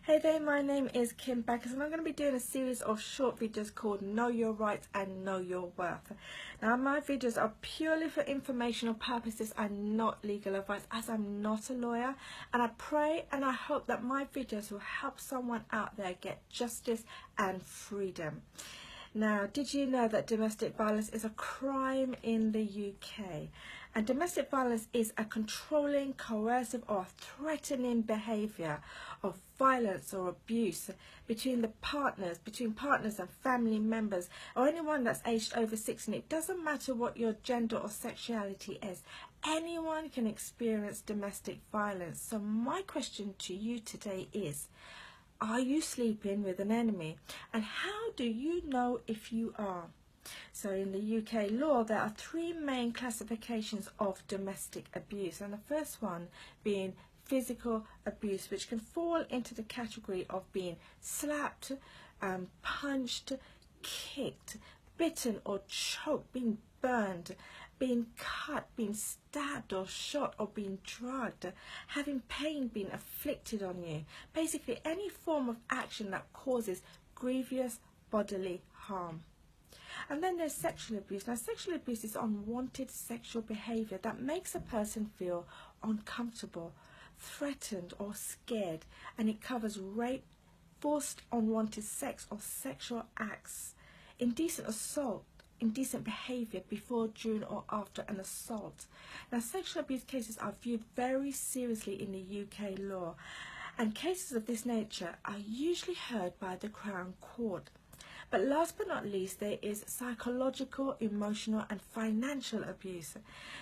Hey there, my name is Kim Backers and I'm going to be doing a series of short videos called Know Your Rights and Know Your Worth. Now my videos are purely for informational purposes and not legal advice, as I'm not a lawyer, and I pray and I hope that my videos will help someone out there get justice and freedom. Now, did you know that domestic violence is a crime in the UK? And domestic violence is a controlling, coercive or threatening behaviour of violence or abuse between partners and family members, or anyone that's aged over 16. It doesn't matter what your gender or sexuality is. Anyone can experience domestic violence. So my question to you today is, are you sleeping with an enemy? And how do you know if you are? So in the UK law, there are three main classifications of domestic abuse. And the first one being physical abuse, which can fall into the category of being slapped, punched, kicked, bitten or choked, being burned, being cut, being stabbed or shot or being drugged, having pain being inflicted on you. Basically any form of action that causes grievous bodily harm. And then there's sexual abuse. Now sexual abuse is unwanted sexual behaviour that makes a person feel uncomfortable, threatened or scared, and it covers rape, forced unwanted sex or sexual acts, indecent assault, indecent behaviour before, during or after an assault. Now sexual abuse cases are viewed very seriously in the UK law, and cases of this nature are usually heard by the Crown Court. But last but not least, there is psychological, emotional and financial abuse.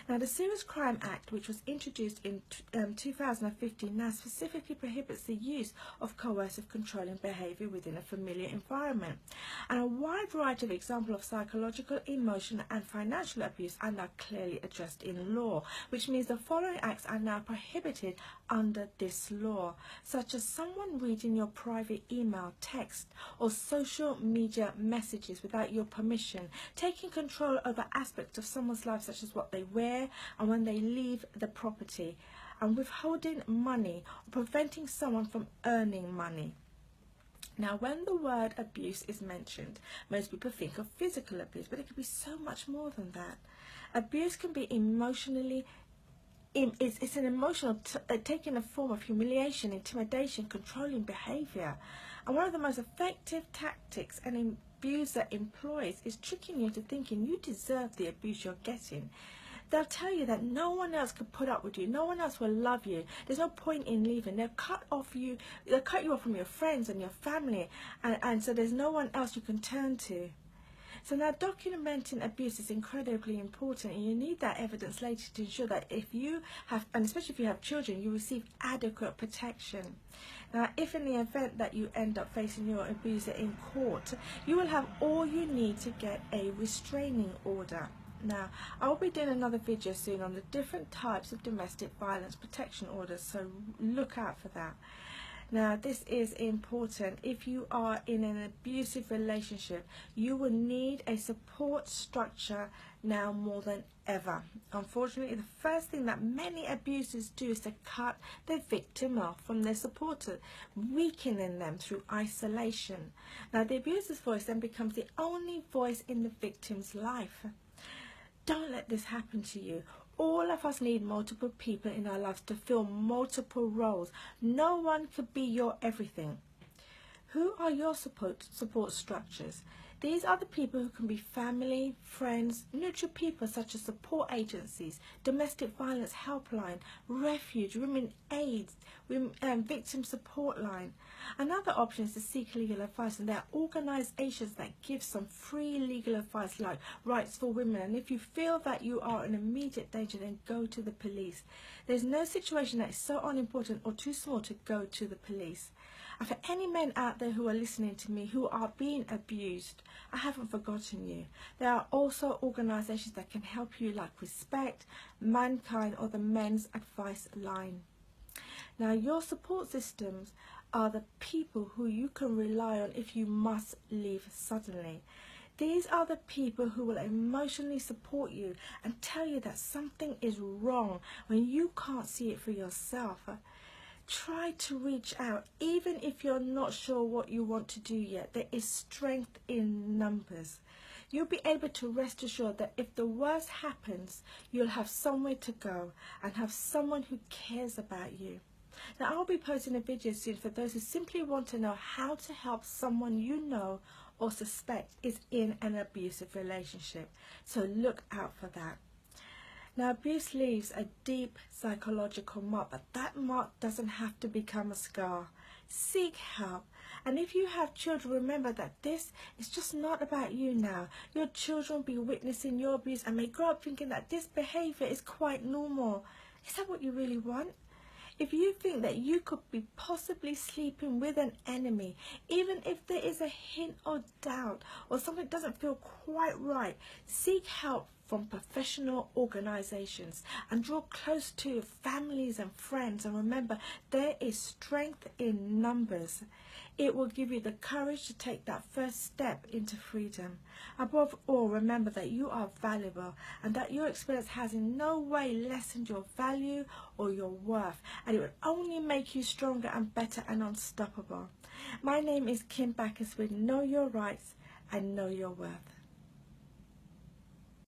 Now the Serious Crime Act, which was introduced in 2015, now specifically prohibits the use of coercive controlling behaviour within a familiar environment. And a wide variety of examples of psychological, emotional and financial abuse are now clearly addressed in law, which means the following acts are now prohibited under this law, such as someone reading your private email, text or social media messages without your permission, taking control over aspects of someone's life such as what they wear and when they leave the property, and withholding money or preventing someone from earning money. Now when the word abuse is mentioned, most people think of physical abuse, but it can be so much more than that. Abuse can be emotionally it's an emotional taking a form of humiliation, intimidation, controlling behaviour. And one of the most effective tactics an abuser employs is tricking you into thinking you deserve the abuse you're getting. They'll tell you that no one else can put up with you, no one else will love you, there's no point in leaving. They'll cut you off from your friends and your family, and so there's no one else you can turn to. So now documenting abuse is incredibly important, and you need that evidence later to ensure that if you have, and especially if you have children, you receive adequate protection. Now if in the event that you end up facing your abuser in court, you will have all you need to get a restraining order. Now I will be doing another video soon on the different types of domestic violence protection orders, so look out for that. Now this is important. If you are in an abusive relationship, you will need a support structure now more than ever. Unfortunately, the first thing that many abusers do is to cut their victim off from their supporter, weakening them through isolation. Now the abuser's voice then becomes the only voice in the victim's life. Don't let this happen to you. All of us need multiple people in our lives to fill multiple roles. No one could be your everything. Who are your support structures? These are the people who can be family, friends, neutral people such as support agencies, domestic violence helpline, refuge, women aids, victim support line. Another option is to seek legal advice, and there are organisations that give some free legal advice like Rights for Women, and if you feel that you are in immediate danger, then go to the police. There's no situation that is so unimportant or too small to go to the police. And for any men out there who are listening to me who are being abused, I haven't forgotten you. There are also organisations that can help you, like Respect, Mankind or the Men's Advice Line. Now your support systems are the people who you can rely on if you must leave suddenly. These are the people who will emotionally support you and tell you that something is wrong when you can't see it for yourself. try to reach out. Even if you're not sure what you want to do yet, there is strength in numbers. You'll be able to rest assured that if the worst happens, you'll have somewhere to go and have someone who cares about you. Now, I'll be posting a video soon for those who simply want to know how to help someone you know or suspect is in an abusive relationship. So look out for that. Now, abuse leaves a deep psychological mark, but that mark doesn't have to become a scar. Seek help. And if you have children, remember that this is just not about you now. Your children will be witnessing your abuse and may grow up thinking that this behavior is quite normal. Is that what you really want? If you think that you could be possibly sleeping with an enemy, even if there is a hint or doubt or something doesn't feel quite right, seek help from professional organizations and draw close to your families and friends. And remember, there is strength in numbers. It will give you the courage to take that first step into freedom. Above all, remember that you are valuable and that your experience has in no way lessened your value or your worth, and it will only make you stronger and better and unstoppable. My name is Kim Backus with Know Your Rights and Know Your Worth.